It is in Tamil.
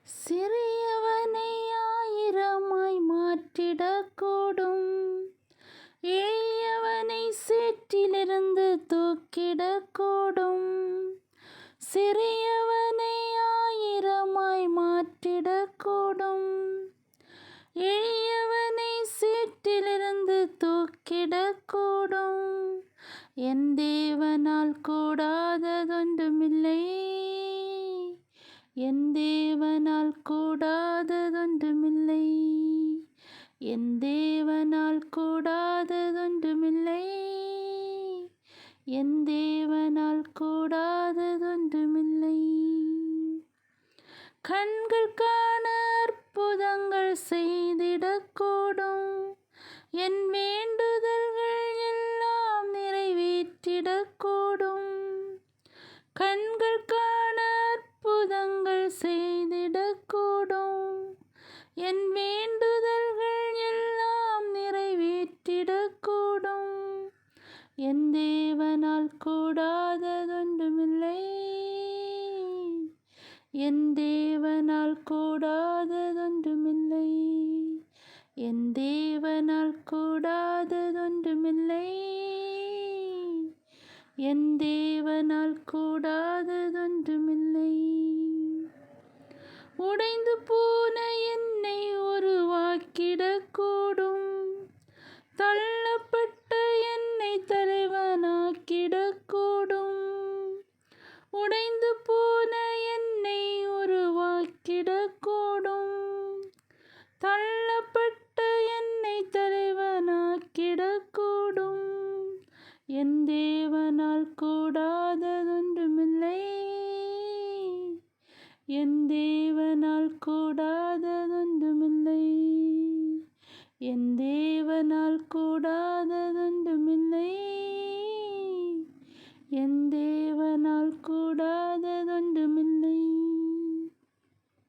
சிறியவனை ஆயிரமாய் மாற்றிடக்கூடும், எளியவனை சேற்றிலிருந்து தூக்கிடக்கூடும். சிறியவனை ஆயிரமாய் மாற்றிடக்கூடும், எளியவனை சேற்றிலிருந்து தூக்கிடக்கூடும். என் தேவனால் கூடாததொன்றுமில்லை, என் தேவனால் கூடாததொன்றுமில்லை, என் தேவனால் கூடாததொன்றுமில்லை, என் தேவனால் கூடாததொன்றுமில்லை. கண்கள் காண அற்புதங்கள் செய்திடக்கூடும், என் வேண்டுதல்கள் எல்லாம் நிறைவேற்றிடக்கூடும். கண்கள் காண அற்புதங்கள் செய்திடக்கூடும், என் வேண்டுதல்கள் எல்லாம் நிறைவேற்றிடக்கூடும். என் தேவனால் கூடாததொன்றுமில்லை, என் தேவனால் கூடாததொன்றுமில்லை, என் தேவனால் கூடாததொன்றுமில்லை, என் தேவனால் கூடாததொன்றுமில்லை. உடைந்து போன என்னை உருவாக்கிடக்கூடும், தள்ளப்பட்ட என்னை தலைவனாக்கிடக்கூடும். உடைந்து போன என்னை உருவாக்கிடக்கூடும், தள்ளப்பட்ட என்னை தலைவனாக்கிடக்கூடும். என் தேவனால் கூடாததொன்றுமில்லை, என் தேவனால் கூடாததொன்றுமில்லை, என் தேவனால் கூடாததொன்றுமில்லை, என் தேவனால் கூடாததொன்றுமில்லை.